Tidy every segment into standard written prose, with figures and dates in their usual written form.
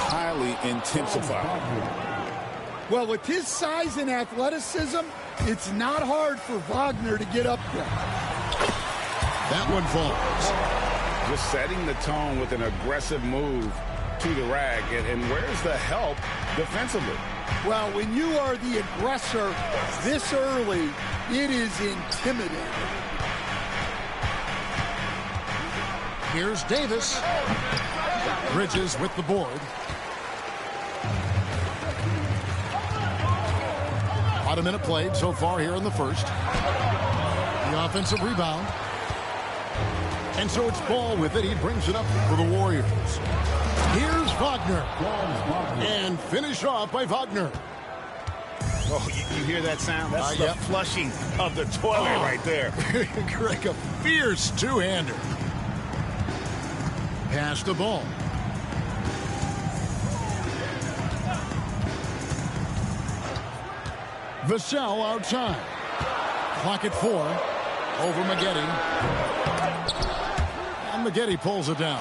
highly intensified. Well, with his size and athleticism, it's not hard for Wagner to get up there. That one falls. Just setting the tone with an aggressive move to the rack. And where's the help defensively? Well, when you are the aggressor this early, it is intimidating. Here's Davis. Bridges with the board. About a minute played so far here in the first. The offensive rebound. And so it's Ball with it. He brings it up for the Warriors. Here's Wagner. And finish off by Wagner. Oh, you hear that sound? That's the flushing of the toilet right there. Greg, a fierce two-hander. Pass the ball. Vassell outside. Clock at 4. Over Maggette. And Maggette pulls it down.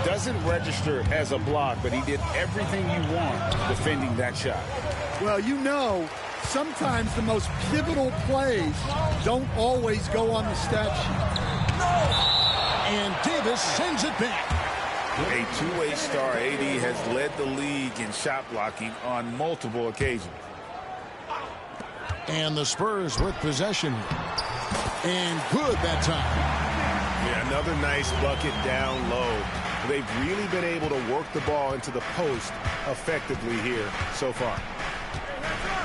Doesn't register as a block, but he did everything you want defending that shot. Well, you know, sometimes the most pivotal plays don't always go on the stat sheet. And Davis sends it back. A two-way star, AD has led the league in shot blocking on multiple occasions. And the Spurs with possession. And good that time. Yeah, another nice bucket down low. They've really been able to work the ball into the post effectively here so far.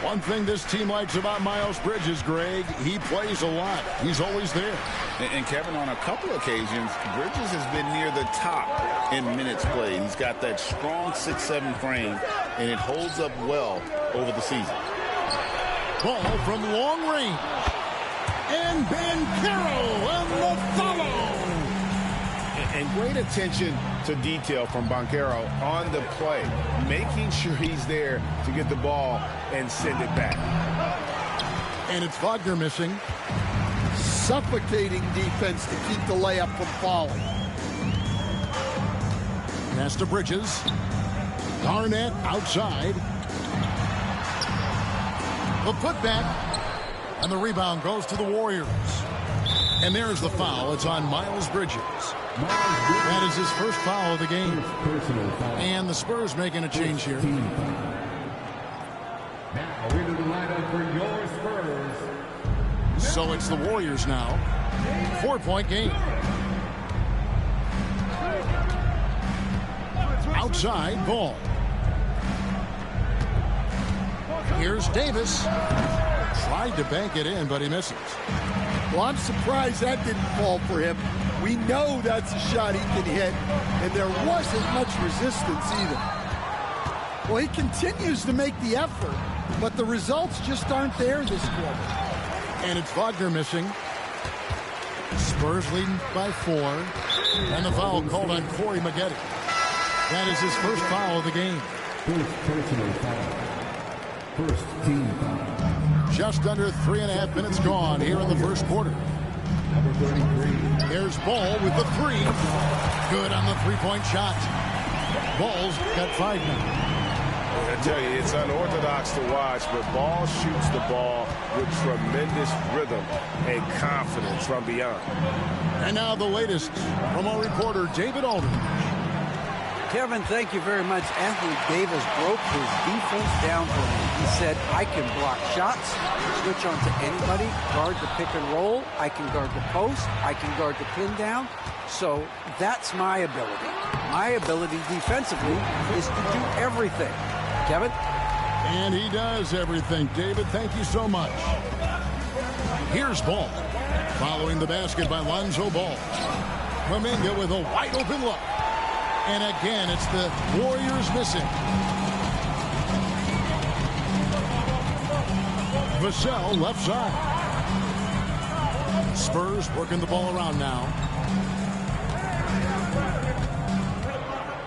One thing this team likes about Miles Bridges, Greg, he plays a lot. He's always there. And Kevin, on a couple occasions, Bridges has been near the top in minutes played. He's got that strong 6'7" frame, and it holds up well over the season. Ball from long range. And Banchero on the follow. And great attention to detail from Banchero on the play, making sure he's there to get the ball and send it back. And it's Wagner missing. Suffocating defense to keep the layup from falling. Pass to Bridges. Garnett outside. The putback. And the rebound goes to the Warriors. And there's the foul. It's on Miles Bridges. That is his first foul of the game. And the Spurs making a change here. Now into the lineup for your Spurs. So it's the Warriors now. 4-point game. Outside Ball. Here's Davis. Tried to bank it in, but he misses. Well, I'm surprised that didn't fall for him. We know that's a shot he can hit, and there wasn't much resistance either. Well, he continues to make the effort, but the results just aren't there this quarter. And it's Wagner missing. Spurs leading by 4. And the foul called on Corey Maggette. That is his first foul of the game. First personal foul. First team foul. Just under 3.5 minutes gone here in the first quarter. Number 33. Here's Ball with the 3. Good on the three-point shot. Ball's got 5 now. I tell you, it's unorthodox to watch, but Ball shoots the ball with tremendous rhythm and confidence from beyond. And now the latest from our reporter, David Aldridge. Kevin, thank you very much. Anthony Davis broke his defense down for me. He said, I can block shots, switch on to anybody, guard the pick and roll, I can guard the post, I can guard the pin down. So that's my ability. My ability defensively is to do everything. Kevin? And he does everything. David, thank you so much. Here's Ball. Following the basket by Lonzo Ball. Kuminga with a wide open look. And again, it's the Warriors missing. Vassell left side. Spurs working the ball around now.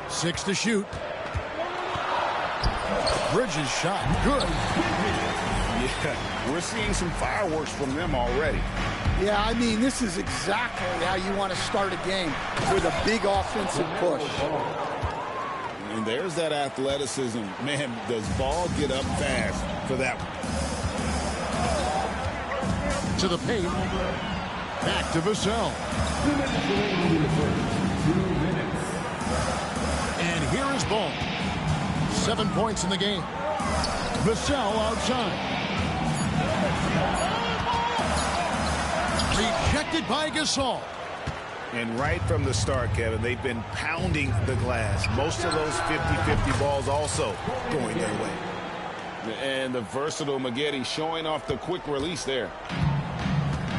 6 to shoot. Bridges shot. Good. Yeah, we're seeing some fireworks from them already. Yeah, I mean, this is exactly how you want to start a game, with a big offensive push. And there's that athleticism. Man, does ball get up fast for that one. To the paint. Back to Vassell. 2 minutes. And here is Ball. 7 points in the game. Vassell outside. Rejected by Gasol. And right from the start, Kevin, they've been pounding the glass. Most of those 50-50 balls also going their way. And the versatile Maggette showing off the quick release there.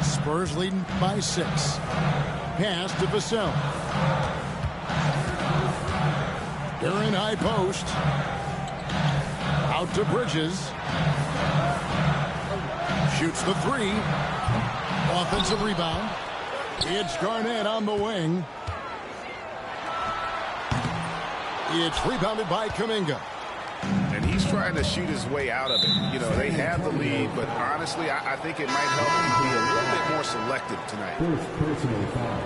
Spurs leading by 6. Pass to Vassell. They're in high post. Out to Bridges. Shoots the 3. Offensive rebound. It's Garnett on the wing. It's rebounded by Kuminga. And he's trying to shoot his way out of it. You know, they have the lead, but honestly, I think it might help him be a little bit more selective tonight. First personal foul.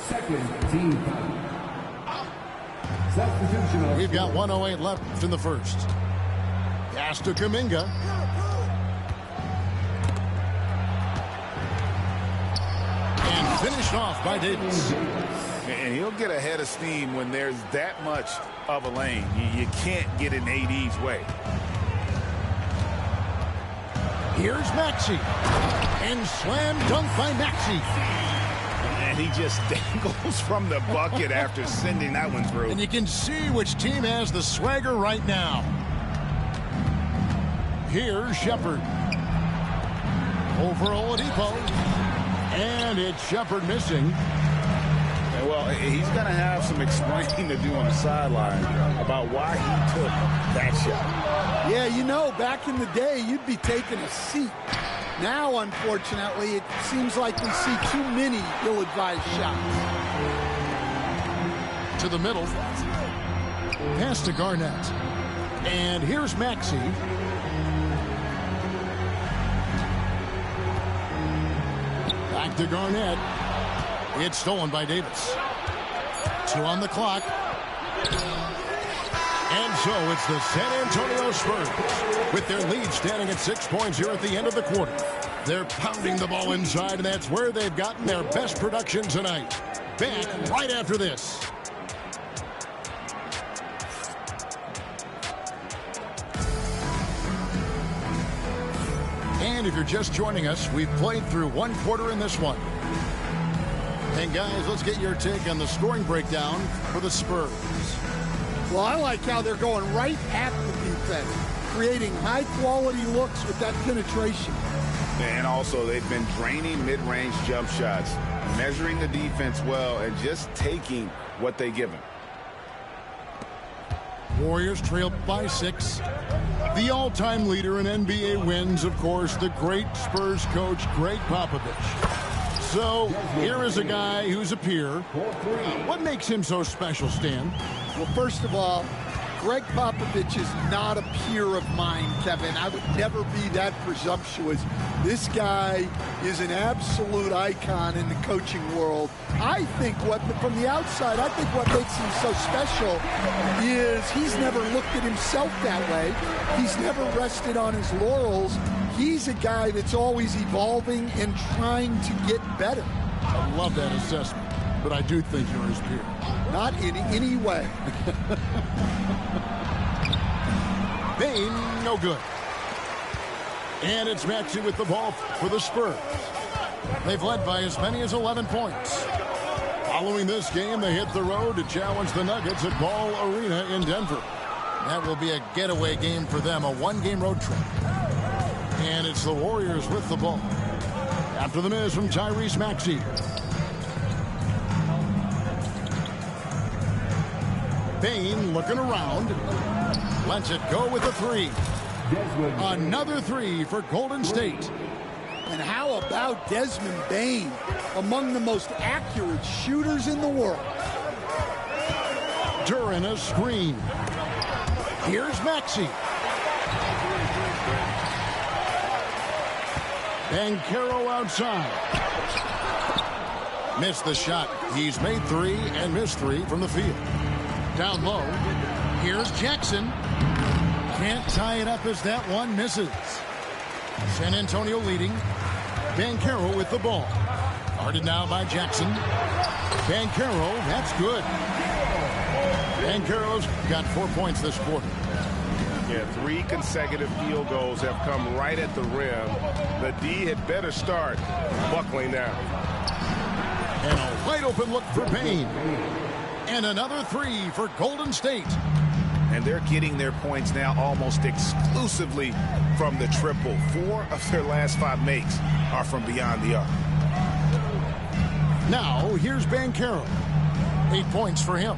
Second team foul. Substitution. We've got 1:08 left in the first. Pass to Kuminga. And finished off by Davis. And he'll get a head of steam when there's that much of a lane. You can't get in AD's way. Here's Maxey. And slam dunk by Maxey. And he just dangles from the bucket after sending that one through. And you can see which team has the swagger right now. Here's Shepard. Over Oladipo. And it's Shepard missing. Well, he's going to have some explaining to do on the sideline about why he took that shot. Yeah, you know, back in the day, you'd be taking a seat. Now, unfortunately, it seems like we see too many ill-advised shots. To the middle. Pass to Garnett. And here's Maxey. Back to Garnett. It's stolen by Davis. 2 on the clock. And so it's the San Antonio Spurs with their lead standing at 6 points here at the end of the quarter. They're pounding the ball inside, and that's where they've gotten their best production tonight. Back right after this. And if you're just joining us, we've played through 1 quarter in this one. And guys, let's get your take on the scoring breakdown for the Spurs. Well, I like how they're going right at the defense, creating high-quality looks with that penetration. And also, they've been draining mid-range jump shots, measuring the defense well, and just taking what they give them. Warriors trail by 6. The all-time leader in NBA wins, of course, the great Spurs coach, Greg Popovich. So, here is a guy who's a peer. What makes him so special, Stan? Well, first of all, Greg Popovich is not a peer of mine, Kevin. I would never be that presumptuous. This guy is an absolute icon in the coaching world. I think from the outside, I think what makes him so special is he's never looked at himself that way. He's never rested on his laurels. He's a guy that's always evolving and trying to get better. I love that assessment, but I do think you're his peer. Not in any way. Bain, no good. And it's Maxey with the ball for the Spurs. They've led by as many as 11 points. Following this game, they hit the road to challenge the Nuggets at Ball Arena in Denver. That will be a getaway game for them, a 1-game road trip. And it's the Warriors with the ball. After the miss from Tyrese Maxey. Bain looking around. Lets it go with a 3. Another 3 for Golden State. And how about Desmond Bain, among the most accurate shooters in the world? During a screen. Here's Maxey. Banchero outside. Missed the shot. He's made 3 and missed 3 from the field. Down low. Here's Jackson. Can't tie it up as that one misses. San Antonio leading. Banchero with the ball. Guarded now by Jackson. Banchero, that's good. Banchero's got 4 points this quarter. Yeah, 3 consecutive field goals have come right at the rim. The D had better start buckling now. And a wide open look for Payne. And another 3 for Golden State. And they're getting their points now almost exclusively from the triple. 4 of their last 5 makes are from beyond the arc. Now, here's Banchero. 8 points for him.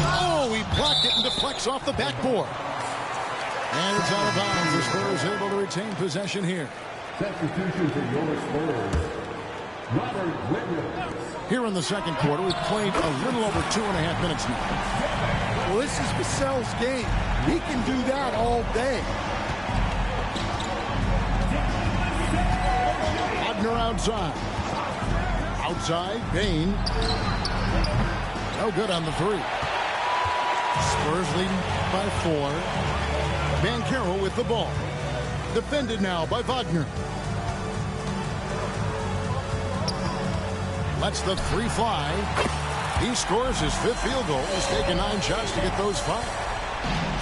Oh, he blocked it and deflects off the backboard. And it's out of bounds. The Spurs able to retain possession here. Substitution for your Spurs, Robert Williams. Here in the second quarter, we've played a little over 2.5 minutes now. Well, this is Vassell's game. He can do that all day. Wagner outside. Outside, Payne. No good on the 3. Spurs leading by 4. Banchero with the ball. Defended now by Wagner. Lets the 3 fly. He scores his 5th field goal. He's taken 9 shots to get those 5.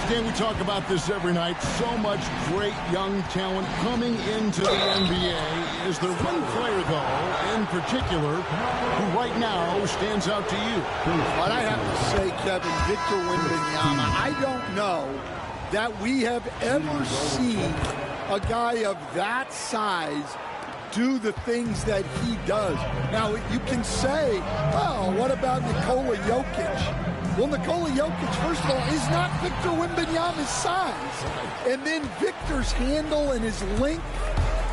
Stan, we talk about this every night. So much great young talent coming into the NBA. Is there one player, though, in particular, who right now stands out to you? But I have to say, Kevin, Victor Wembanyama, I don't know that we have ever seen a guy of that size do the things that he does. Now, you can say, oh, what about Nikola Jokic? Well, Nikola Jokic, first of all, is not Victor Wembanyama's size. And then Victor's handle and his length,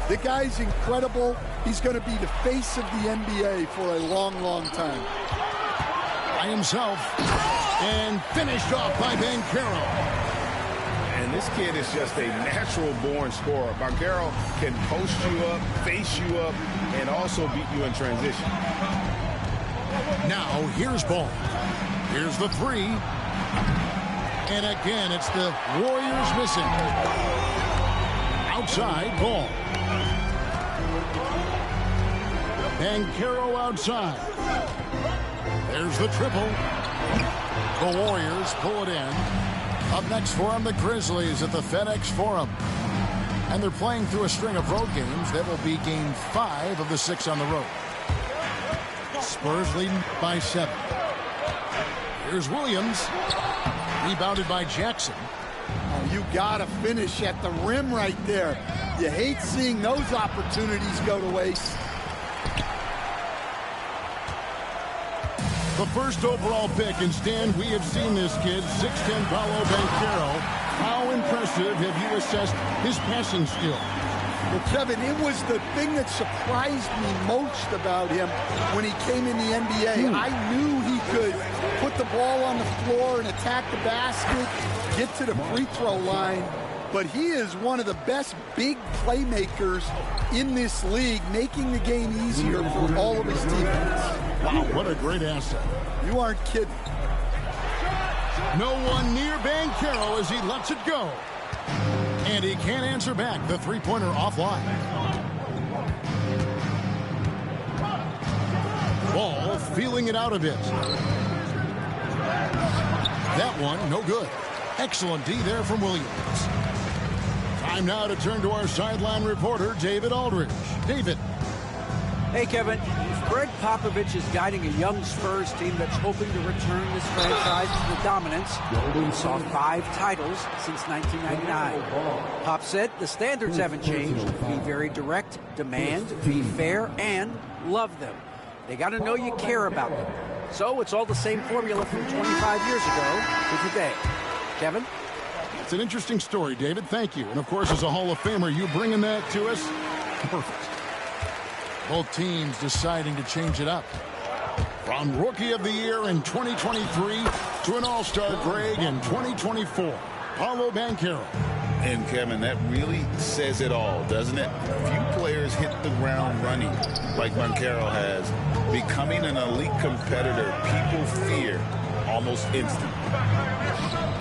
the guy's incredible. He's going to be the face of the NBA for a long, long time. By himself. And finished off by Banchero. And this kid is just a natural-born scorer. Banchero can post you up, face you up, and also beat you in transition. Now, here's Ball. Here's the 3. And again, it's the Warriors missing. Outside, Ball. Banchero outside. There's the triple. The Warriors pull it in. Up next for them, the Grizzlies at the FedEx Forum. And they're playing through a string of road games. That will be game 5 of the 6 on the road. Spurs leading by 7. Here's Williams. Rebounded by Jackson. Oh, you got to finish at the rim right there. You hate seeing those opportunities go to waste. The first overall pick, and Stan, we have seen this kid, 6'10" Paolo Banchero. How impressive have you assessed his passing skill? Well, Kevin, it was the thing that surprised me most about him when he came in the NBA. I knew he could put the ball on the floor and attack the basket, get to the free throw line. But he is one of the best big playmakers in this league, making the game easier for all of his teammates. Wow, what a great asset. You aren't kidding. No one near Banchero as he lets it go. And he can't answer back. The three-pointer offline. Ball feeling it out a bit. That one, no good. Excellent D there from Williams. Time now to turn to our sideline reporter, David Aldridge. David. Hey, Kevin. Greg Popovich is guiding a young Spurs team that's hoping to return this franchise to the dominance. We saw 5 titles since 1999. Pop said the standards haven't changed. Be very direct, demand, be fair, and love them. They got to know you care about them. So it's all the same formula from 25 years ago to today. Kevin? It's an interesting story, David. Thank you. And, of course, as a Hall of Famer, you bringing that to us? Perfect. Both teams deciding to change it up. From Rookie of the Year in 2023 to an All-Star grade in 2024. Paolo Banchero. And, Kevin, that really says it all, doesn't it? Few players hit the ground running like Banchero has. Becoming an elite competitor, people fear almost instant.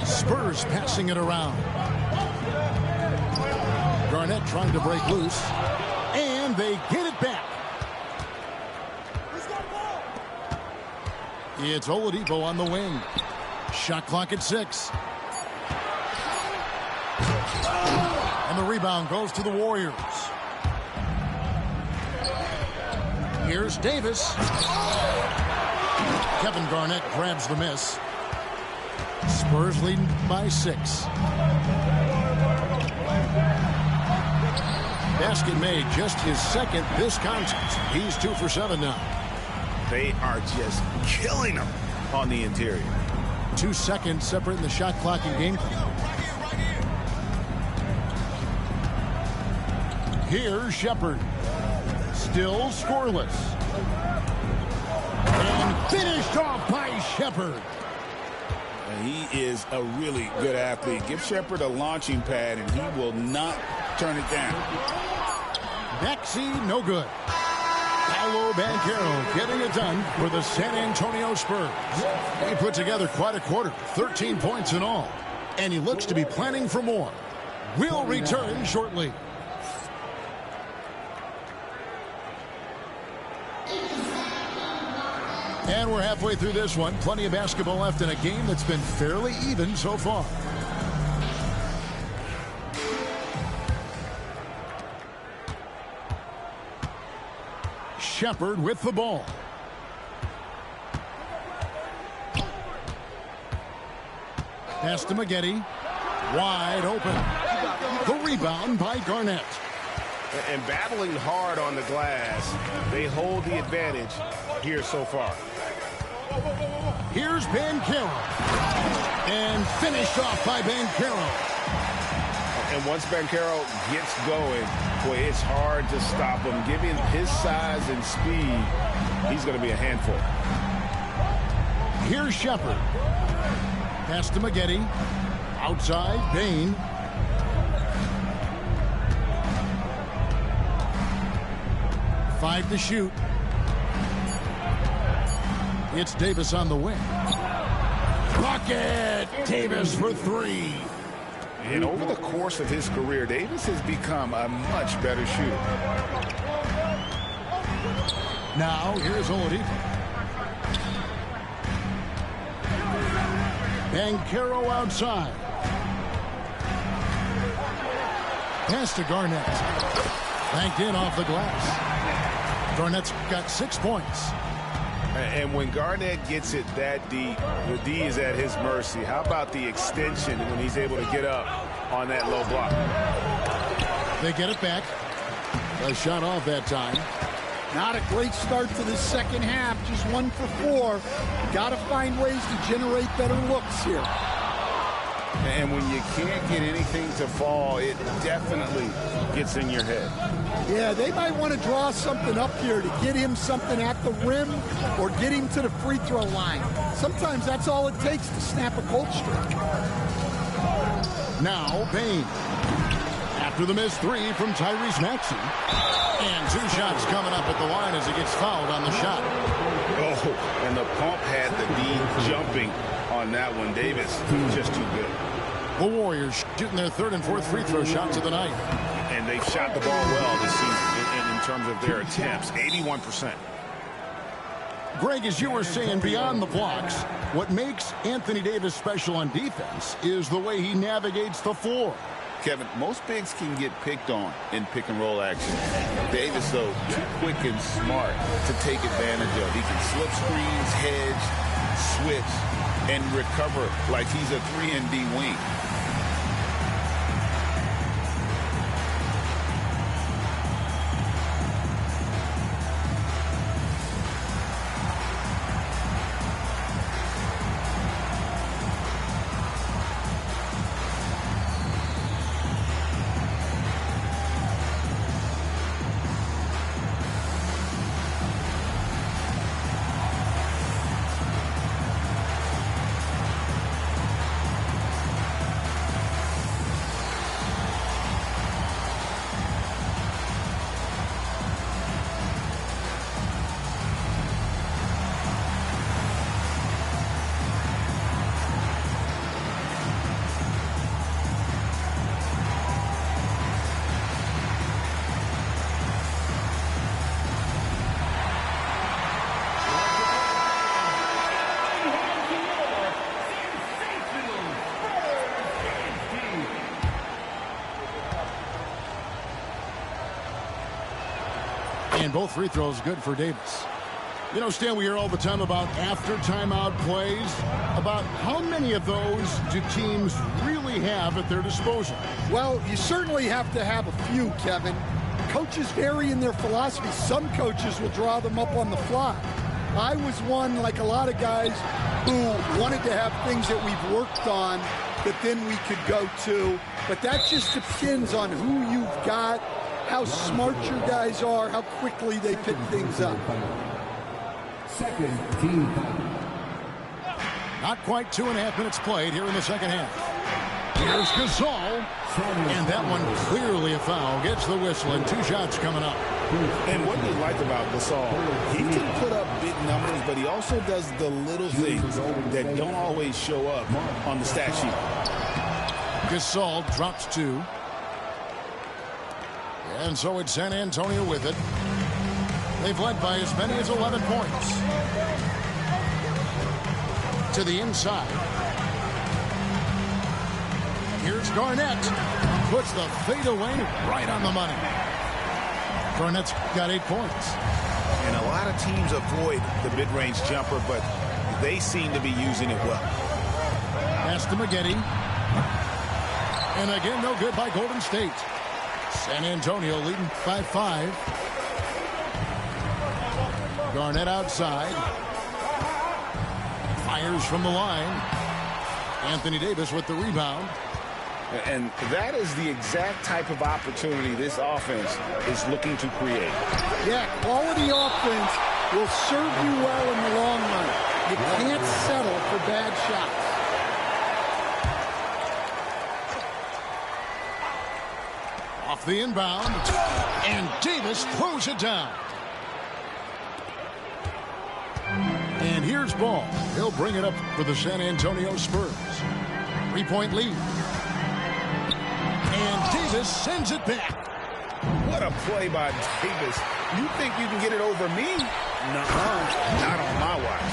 Spurs passing it around. Garnett trying to break loose. And they get it back. It's Oladipo on the wing. Shot clock at 6. And the rebound goes to the Warriors. Here's Davis. Kevin Garnett grabs the miss. Spurs leading by 6. Basket made, just his second this contest. He's 2 for 7 now. They are just killing him on the interior. 2 seconds separating the shot clock and game clock. Here's Shepherd. Still scoreless. And finished off by Shepherd. He is a really good athlete. Give Shepherd a launching pad, and he will not turn it down. Maxey, no good. Paolo Banchero getting it done for the San Antonio Spurs. He put together quite a quarter, 13 points in all. And he looks to be planning for more. We'll return shortly. And we're halfway through this one. Plenty of basketball left in a game that's been fairly even so far. Shepherd with the ball. Pass to Maggette. Wide open. The rebound by Garnett. And battling hard on the glass, they hold the advantage here so far. Here's Banchero. And finished off by Banchero. And once Banchero gets going, boy, it's hard to stop him. Given his size and speed, he's going to be a handful. Here's Shepherd. Pass to Maggette. Outside, Bain. Five to shoot. It's Davis on the wing. Bucket! Davis for 3. And over the course of his career, Davis has become a much better shooter. Now, here's Oladipo. Banchero outside. Pass to Garnett. Banked in off the glass. Garnett's got 6 points. And when Garnett gets it that deep, the D is at his mercy. How about the extension when he's able to get up on that low block? They get it back. A shot off that time. Not a great start to the second half. Just 1 for 4. Got to find ways to generate better looks here. And when you can't get anything to fall, it definitely gets in your head. Yeah, they might want to draw something up here to get him something at the rim or get him to the free throw line. Sometimes that's all it takes to snap a cold streak. Now, Bain. After the missed 3 from Tyrese Maxey. And 2 shots coming up at the line as he gets fouled on the shot. Oh, and the pump had the D jumping on that one. Davis, just too good. The Warriors shooting their 3rd and 4th free throw shots of the night. And they've shot the ball well this season in terms of their attempts, 81%. Greg, as you were saying, beyond the blocks, what makes Anthony Davis special on defense is the way he navigates the floor. Kevin, most bigs can get picked on in pick-and-roll action. Davis, though, too quick and smart to take advantage of. He can slip screens, hedge, switch, and recover like he's a 3-and-D wing. And both free throws good for Davis. You know, Stan, we hear all the time about after timeout plays. About how many of those do teams really have at their disposal? Well, you certainly have to have a few, Kevin. Coaches vary in their philosophy. Some coaches will draw them up on the fly. I was one, like a lot of guys, who wanted to have things that we've worked on that then we could go to. But that just depends on who you've got, how smart your guys are, how quickly they pick things up. Second team. Not quite 2.5 minutes played here in the second half. Here's Gasol. And that one clearly a foul. Gets the whistle and 2 shots coming up. And what do you like about Gasol? He can put up big numbers, but he also does the little things that don't always show up on the stat sheet. Gasol drops 2. And so it's San Antonio with it. They've led by as many as 11 points. To the inside. Here's Garnett. Puts the fadeaway right on the money. Garnett's got 8 points. And a lot of teams avoid the mid-range jumper, but they seem to be using it well. Pass to Maggette. And again, no good by Golden State. San Antonio leading 5-5. Garnett outside. Fires from the line. Anthony Davis with the rebound. And that is the exact type of opportunity this offense is looking to create. Yeah, quality offense will serve you well in the long run. You can't settle for bad shots. Off the inbound. And Davis throws it down. And here's Ball. He'll bring it up for the San Antonio Spurs. 3-point lead. And Davis sends it back. What a play by Davis. You think you can get it over me? Nuh-uh. Not on my watch.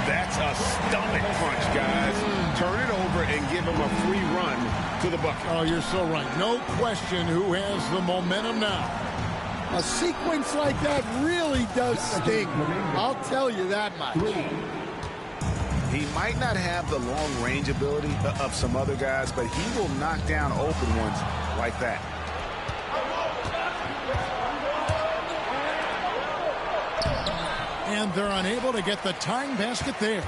That's a stomach punch, guys. Turn it over and give him a free run to the bucket. Oh, you're so right. No question who has the momentum now. A sequence like that really does sting. I'll tell you that much. He might not have the long-range ability of some other guys, but he will knock down open ones like that. And they're unable to get the tying basket there.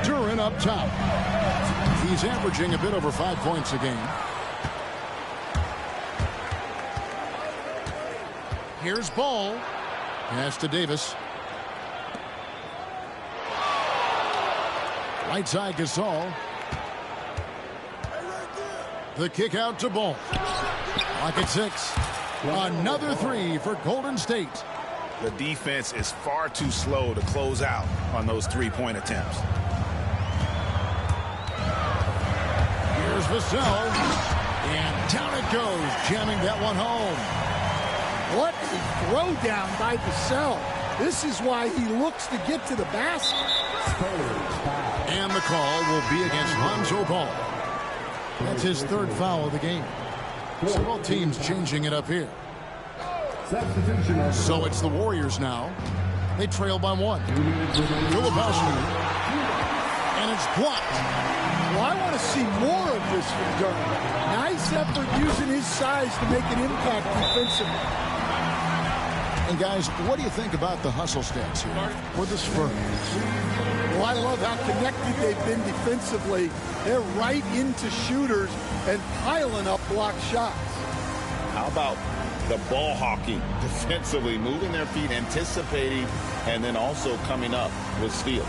Duran up top. He's averaging a bit over 5 points a game. Here's Ball. Pass to Davis. Right side Gasol. The kick out to Ball. Clock at 6. Another 3 for Golden State. The defense is far too slow to close out on those 3-point attempts. Here's Vassell. And down it goes, jamming that one home. What a throwdown by Vassell. This is why he looks to get to the basket. And the call will be against Lonzo Ball. That's his 3rd foul of the game. So both teams changing it up here. So it's the Warriors now. They trail by 1. Filipowski. And it's blocked. Well, I want to see more of this from Durham. Nice effort using his size to make an impact defensively. And guys, what do you think about the hustle stats here for the Spurs? Well, I love how connected they've been defensively. They're right into shooters and piling up block shots. How about the ball hawking defensively, moving their feet, anticipating, and then also coming up with steals.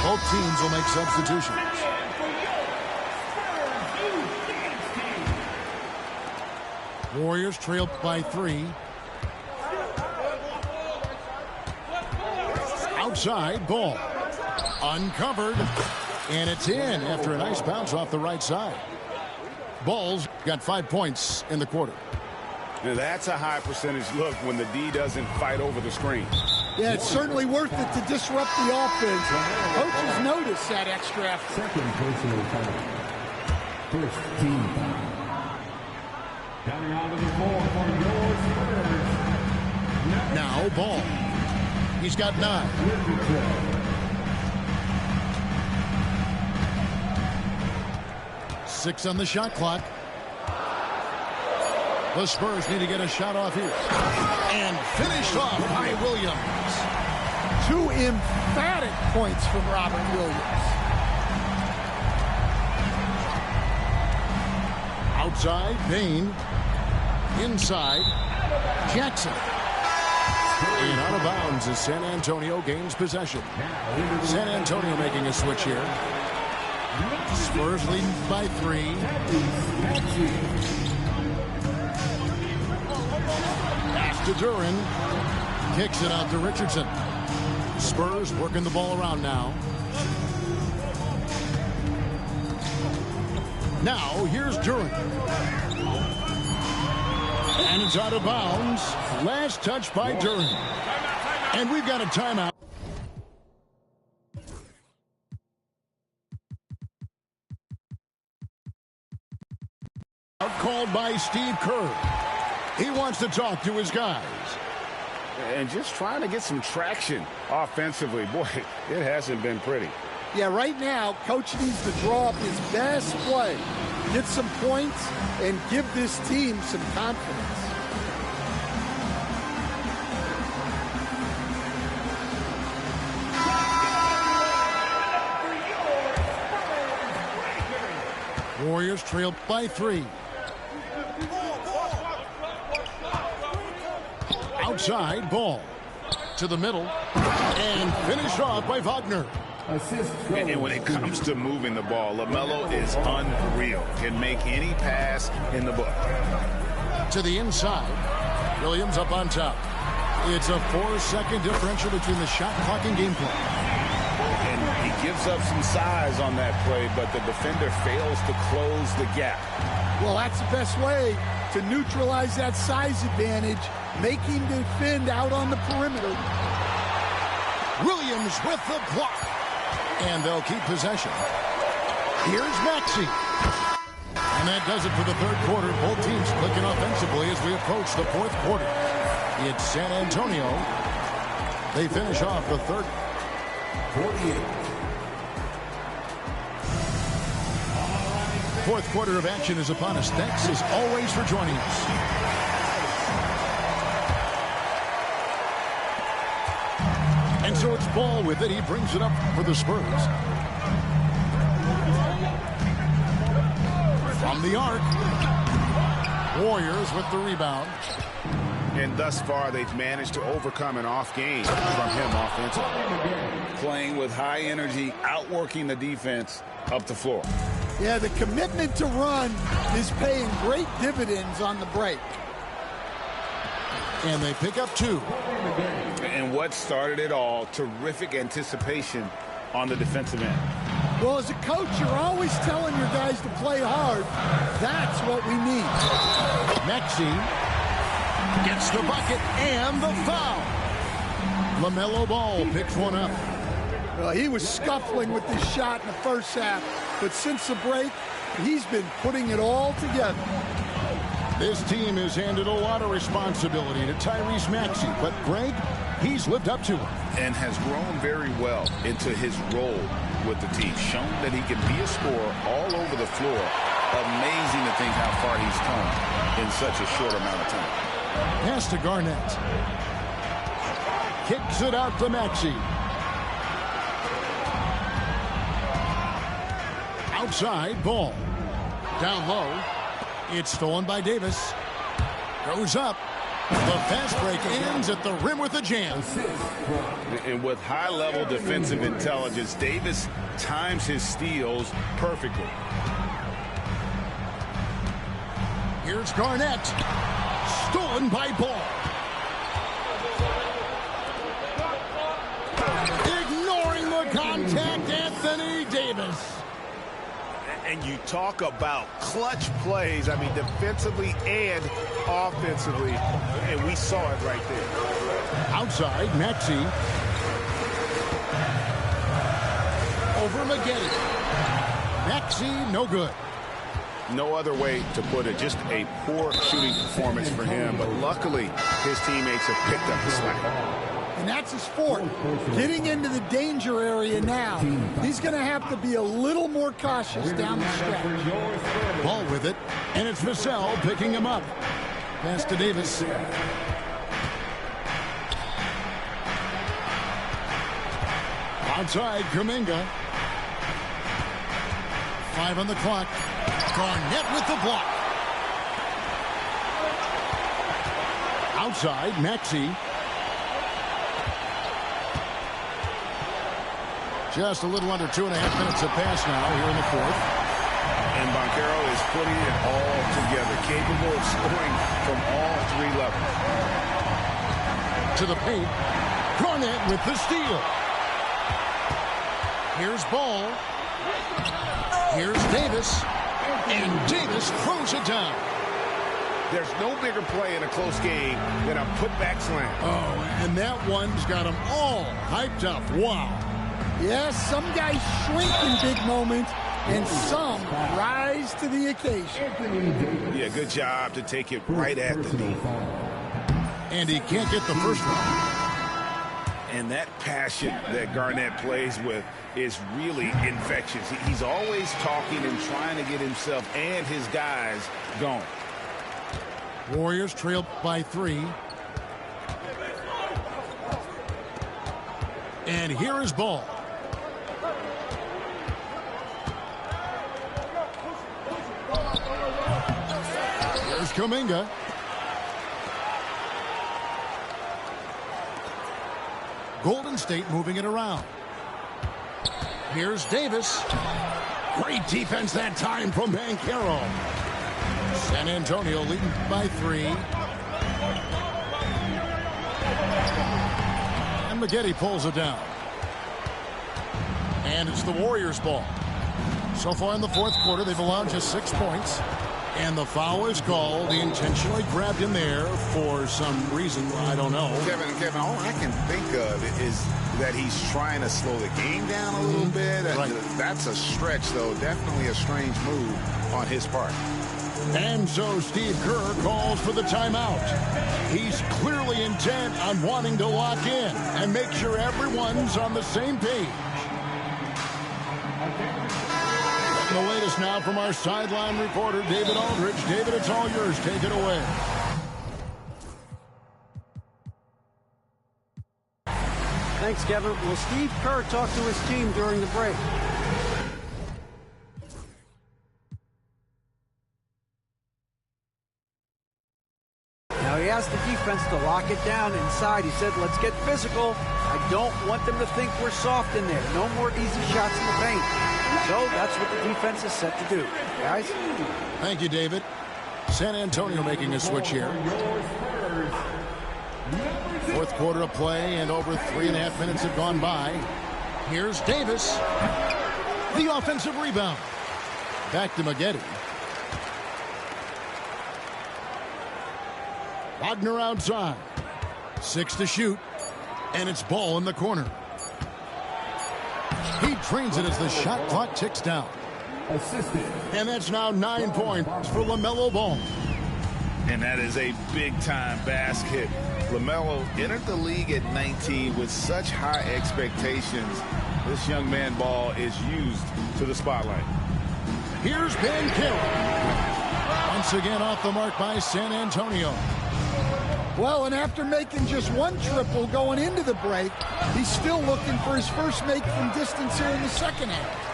Both teams will make substitutions. Warriors trail by 3. Outside, Ball. Uncovered. And it's in after a nice bounce off the right side. Ball's got 5 points in the quarter. Now that's a high percentage look when the D doesn't fight over the screen. Yeah, it's certainly worth it to disrupt the offense. Coaches notice that extra effort. Second personal foul. First team foul. Coming onto the floor for your Spurs. Now Ball. He's got 9. 6 on the shot clock. The Spurs need to get a shot off here. And finished off by Williams. 2 emphatic points from Robert Williams. Outside, Bain. Inside, Jackson. And out of bounds as San Antonio gains possession. San Antonio making a switch here. Spurs leading by 3. Pass to Duran. Kicks it out to Richardson. Spurs working the ball around now. Now, here's Duran. And it's out of bounds. Last touch by Duran. And we've got a timeout. Called by Steve Kerr. He wants to talk to his guys. And just trying to get some traction offensively. Boy, it hasn't been pretty. Yeah, right now, Coach needs to draw up his best play, get some points, and give this team some confidence. Warriors trail by 3. Outside, Ball. To the middle. And finished off by Wagner. And when it comes to moving the ball, LaMelo is unreal. Can make any pass in the book. To the inside. Williams up on top. It's a 4-second differential between the shot clock and game clock. And he gives up some size on that play, but the defender fails to close the gap. Well, that's the best way to neutralize that size advantage, make him defend out on the perimeter. Williams with the block. And they'll keep possession. Here's Maxey. And that does it for the third quarter. Both teams clicking offensively as we approach the fourth quarter. It's San Antonio. They finish off the third. 48. Fourth quarter of action is upon us. Thanks as always for joining us. And so it's Ball with it. He brings it up for the Spurs. From the arc. Warriors with the rebound. And thus far, they've managed to overcome an off game from him offensively. Playing with high energy, outworking the defense up the floor. Yeah, the commitment to run is paying great dividends on the break. And they pick up 2. And what started it all, terrific anticipation on the defensive end. Well, as a coach, you're always telling your guys to play hard. That's what we need. Maxey gets the bucket and the foul. LaMelo Ball picks one up. Well, he was scuffling with this shot in the first half, but since the break, he's been putting it all together. This team has handed a lot of responsibility to Tyrese Maxey, but Greg, he's lived up to it. And has grown very well into his role with the team. Shown that he can be a scorer all over the floor. Amazing to think how far he's come in such a short amount of time. Pass to Garnett. Kicks it out to Maxey. Outside, Ball. Down low. It's stolen by Davis. Goes up. The fast break ends at the rim with a jam. And with high-level defensive intelligence, Davis times his steals perfectly. Here's Garnett. Stolen by Ball. Ignoring the contact, Anthony Davis. And you talk about clutch plays, I mean, defensively and offensively, and we saw it right there. Outside, Maxey. Over Maggette. Maxey, no good. No other way to put it. Just a poor shooting performance for him. But luckily, his teammates have picked up the slack. And that's his fourth. Getting into the danger area now. He's going to have to be a little more cautious down the stretch. Ball with it, and it's Vassell picking him up. Pass to Davis. Outside, Kuminga. 5 on the clock. Garnett with the block. Outside, Maxey. Just a little under 2.5 minutes have passed now here in the fourth. And Banchero is putting it all together, capable of scoring from all 3 levels. To the paint. Garnett with the steal. Here's Ball. Here's Davis. And Davis throws it down. There's no bigger play in a close game than a putback slam. Oh, and that one's got them all hyped up. Wow. Yes, some guys shrink in big moments, and some rise to the occasion. Yeah, good job to take it right at the knee. And he can't get the first one. And that passion that Garnett plays with is really infectious. He's always talking and trying to get himself and his guys going. Warriors trail by 3. And here is Ball. Here's Kuminga. Golden State moving it around. Here's Davis. Great defense that time from Banchero. San Antonio leading by 3. And Maggette pulls it down. And it's the Warriors' ball. So far in the fourth quarter, they've allowed just 6 points. And the foul is called. He intentionally grabbed him there for some reason. I don't know. Kevin, all I can think of is that he's trying to slow the game down a little bit. Right. That's a stretch, though. Definitely a strange move on his part. And so Steve Kerr calls for the timeout. He's clearly intent on wanting to lock in and make sure everyone's on the same page. The latest now from our sideline reporter, David Aldridge. David, it's all yours. Take it away. Thanks, Kevin. Well, Steve Kerr talked to his team during the break. Now he asked the defense to lock it down inside. He said, let's get physical. I don't want them to think we're soft in there. No more easy shots in the paint. So that's what the defense is set to do. Guys? Thank you, David. San Antonio making a switch here. Fourth quarter of play, and over 3.5 minutes have gone by. Here's Davis. The offensive rebound. Back to Maggette. Wagner outside. 6 to shoot. And it's Ball in the corner. He drains it as the shot clock ticks down. And that's now 9 points for LaMelo Ball. And that is a big-time basket. LaMelo entered the league at 19 with such high expectations. This young man Ball is used to the spotlight. Here's Banchero. Once again off the mark by San Antonio. Well, and after making just 1 triple going into the break, he's still looking for his first make from distance here in the second half.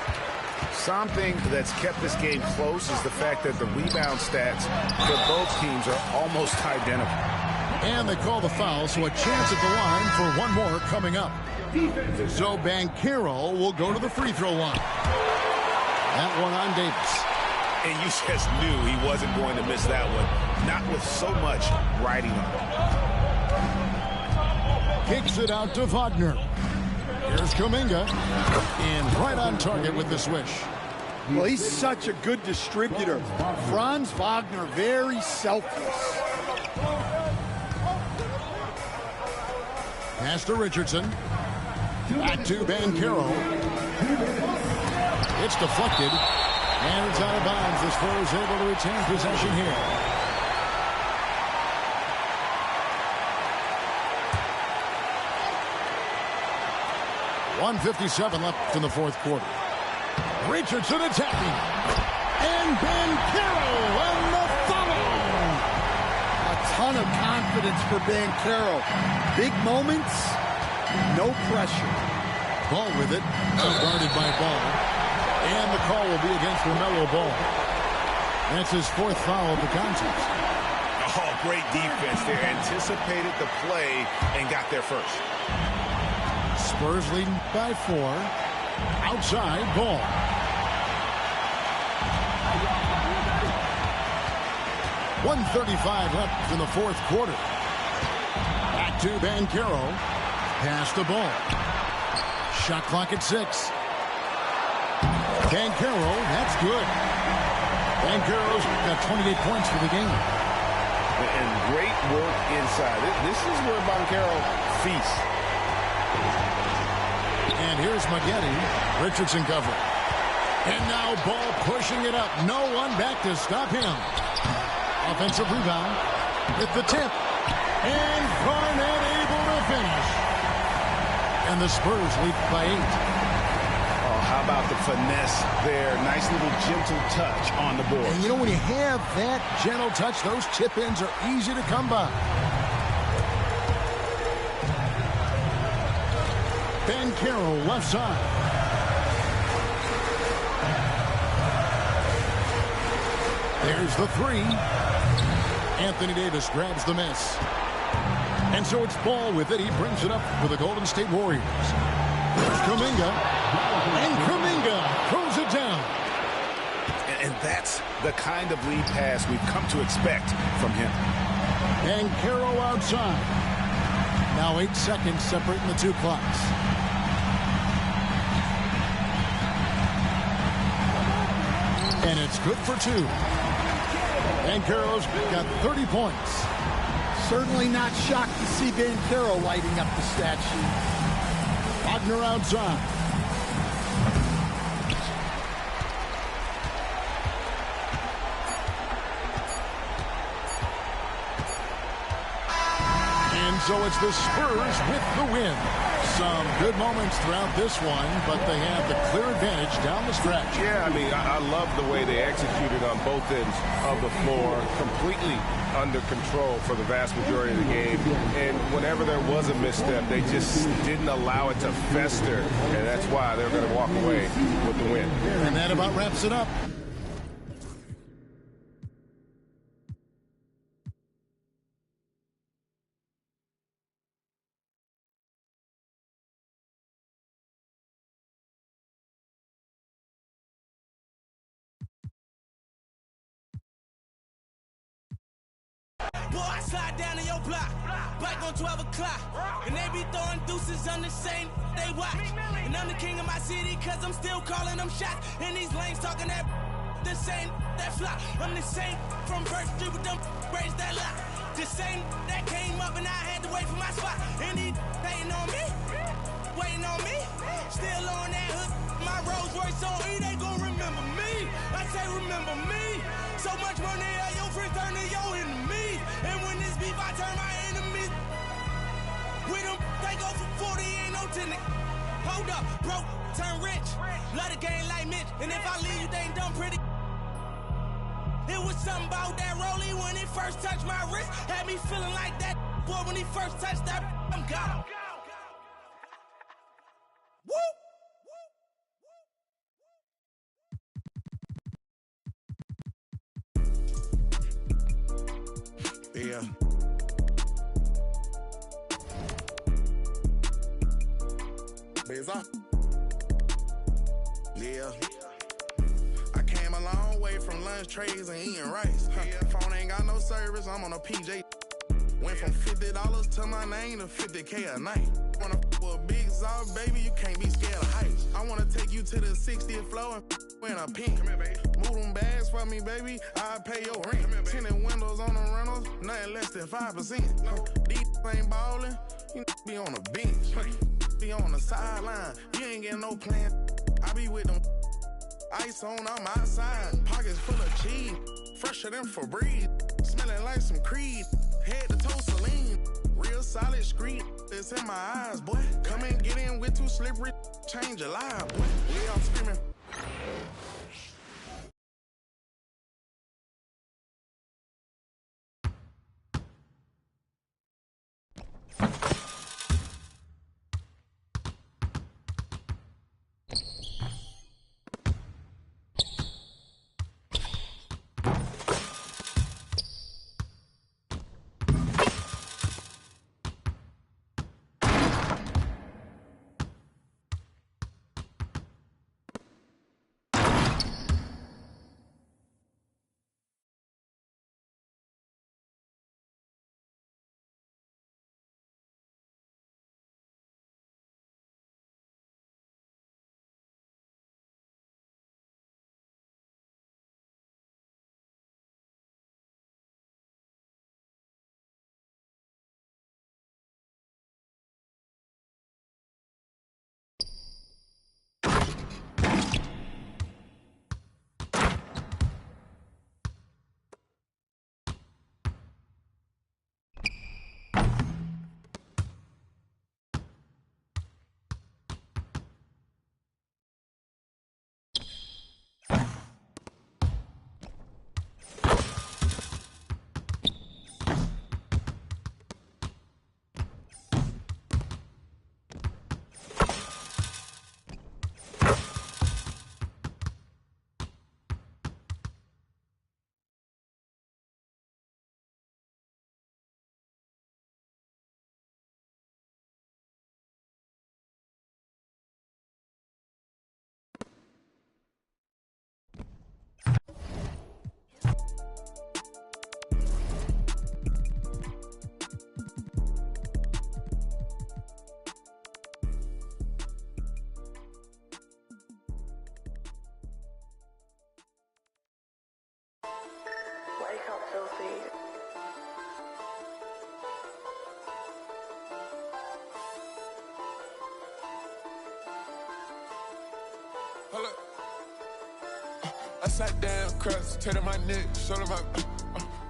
Something that's kept this game close is the fact that the rebound stats for both teams are almost identical. And they call the foul, so a chance at the line for one more coming up. So Banchero will go to the free throw line. That one on Davis. And you just knew he wasn't going to miss that one. Not with so much riding on it. Kicks it out to Wagner. Here's Kuminga. And right on target with the swish. Well, he's such a good distributor. Franz Wagner, very selfless. Pass to Richardson. Back to Banchero. It's deflected. And it's out of bounds. The Spurs able to retain possession here. .157 left in the fourth quarter. Richardson attacking. And Banchero on the follow. A ton of confidence for Banchero. Big moments, no pressure. Ball with it. Guarded by Ball. And the call will be against LaMelo Ball. That's his fourth foul of the contest. Oh, great defense there. Anticipated the play and got there first. Spurs leading by 4. Outside Ball. .135 left in the fourth quarter. Back to Banchero. Pass the Ball. Shot clock at 6. Banchero, that's good. Banchero's got 28 points for the game. And great work inside. This is where Banchero feasts. And here's Maggette. Richardson cover. And now Ball pushing it up. No one back to stop him. Offensive rebound. At the tip. And Garnett able to finish. And the Spurs lead by 8. Oh, how about the finesse there? Nice little gentle touch on the board. And you know, when you have that gentle touch, those chip-ins are easy to come by. Banchero left side. There's the 3. Anthony Davis grabs the miss. And so it's Ball with it. He brings it up for the Golden State Warriors. There's Kuminga. And Kuminga throws it down. And that's the kind of lead pass we've come to expect from him. Banchero outside. Now 8 seconds separating the two clocks. And it's good for 2. Banchero's got 30 points. Certainly not shocked to see Banchero lighting up the stat sheet. Wagner outside. And so it's the Spurs with the win. Some good moments throughout this one, but they have the clear advantage down the stretch. Yeah, I mean, I love the way they executed on both ends of the floor. Completely under control for the vast majority of the game. And whenever there was a misstep, they just didn't allow it to fester. And that's why they're going to walk away with the win. And that about wraps it up. Boy, I slide down to your block, back on 12 o'clock, and they be throwing deuces on the same they watch. And I'm the king of my city, cause I'm still calling them shots. And these lanes talking that the same that flop. I'm the same from first street with them braids that lock. The same that came up and I had to wait for my spot. And he hating on me, waiting on me, still on that hood. My Rolls Royce on E, they gon' remember me. I say remember me. So much money, your friends turn to your enemy. And when this beef, I turn my enemies. With them, they go for 40, ain't no 10. Hold up, broke, turn rich. Love the game like Mitch. And if I leave you, they ain't done pretty. It was something about that rollie when it first touched my wrist. Had me feeling like that boy when he first touched that. I'm gone. Woo! Yeah. Bezos. Yeah. I came a long way from lunch trays and eating rice. Phone ain't got no service, I'm on a PJ. Went from $50 to my name to $50K a night. Wanna with a big lights off, baby, you can't be scared of heights. I wanna take you to the 60th floor and in a pink. Come here, baby. Move them bags for me, baby. I'll pay your rent. Tinted windows on the rentals, nothing less than 5%. These ain't ballin', you be on the bench. Be on the sideline, you ain't getting no plan. I be with them. Ice on, I'm outside. Pockets full of cheese. Fresher than Febreze. Smelling like some Creed. Head to toe Celine. Real solid street. It's in my eyes, boy. Come and get in with too slippery. Change your life, boy. Yeah, I'm screaming. Wake up, filthy. Hold up. I sat down, crust, turn my neck, shut him up.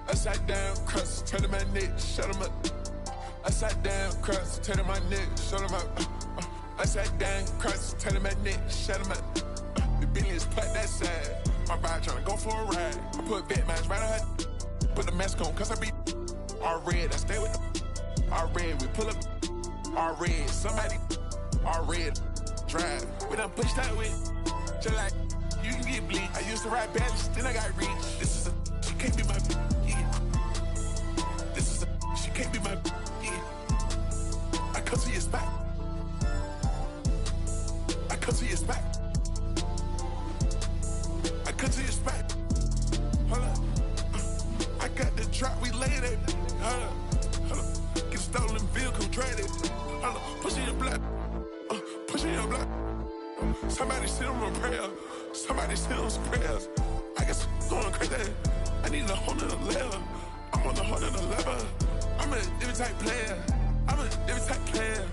I sat down, crust, turn my neck, shut him up. I sat down, crust, turn my neck, shut him up. I sat down, crust, turn my neck, shut him up. The Bentley is put that side. My bride tryna go for a ride. I put vet mask right on her. Put the mask on, cause I be all red. I stay with the all red. We pull up all red. Somebody all red. Drive. We done pushed that way. Just like you can get bleed. I used to ride badges, then I got reach. This is a she can't be my yeah. This is a she can't be my yeah. I come to your spot. I come to your spot. I come to your spot. Hold up. I got the drop, we laid it. Hold up. Hold up. Get stolen vehicle, trade it. Hold up. Push in your block. Push in your block. Somebody send them a prayer. Somebody send them some prayers. I guess going crazy. I need a whole nother level. I'm on a whole nother level. I'm a different type player. I'm a different type player.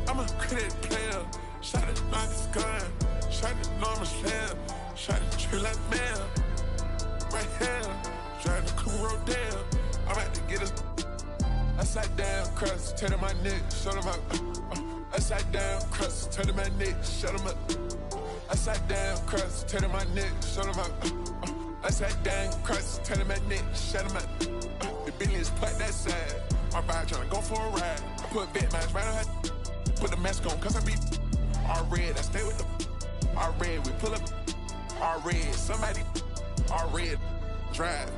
I'm a credit player. Shot it, knock his gun. Shot it, normal slam. Shot it, tree like man. Right here. Trying to come road down. I'm about to get us. I sat down, crust, turn my neck, shut him up. I sat down, crust, turn my neck, shut him up. I sat down, crust, turn my neck, shut him up. I sat down, crust, turn my neck, shut him up. The Bentley is put that side. My bride tryna go for a ride. I put vet mask right on her. Put the mask on, cause I be all red. I stay with the all red. We pull up all red. Somebody all red. Drive.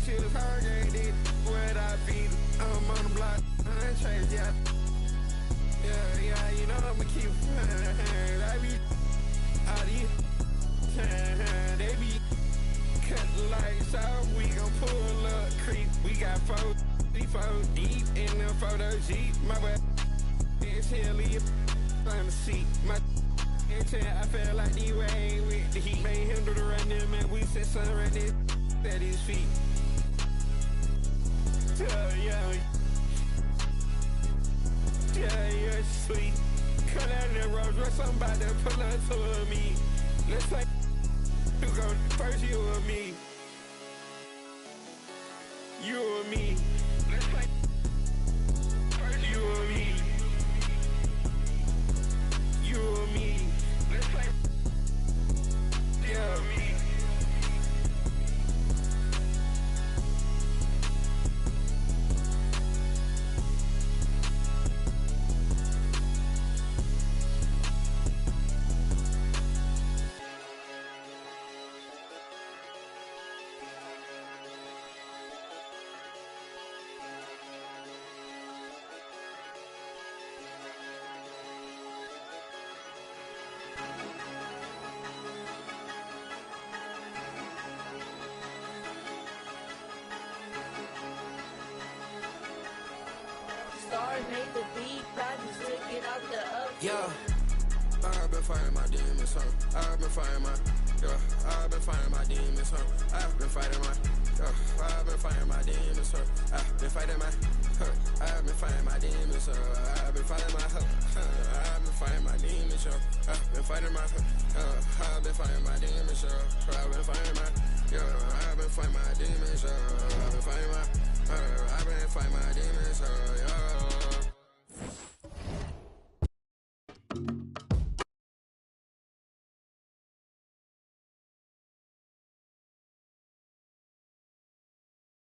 choose her, ain't it? What I feel, I'm on the block, I'm changed, yeah. Yeah, you know I'ma keep I be out here. They be cutting lights out. We gon' pull up creep. We got 4 deep in the photo Jeep. My butt is hilly on the seat. My I feel like the way with the heat. Made him do the running, man. We said something right there at his feet. Yeah, you're sweet. Cut out the road, dress I'm about to pull up to me. Let's play. You go first, you or me. You or me. Let's play. First, you or me. You or me. Let's play. Yeah, me. Made the beat, just took it out the up. Yeah, I've been fighting my demons, huh? I've been fighting my, I've been fighting my demons, huh? I've been fighting my, I've been fighting my demons, huh? I've been fighting my, I've been fighting my demons, huh? I've been fighting my, I've been fighting my demons, huh? I've been fighting my, I've been fighting my demons, huh? I've been fighting my, I've been fighting my demons, I've been fighting my, I've been fighting my demons, yeah.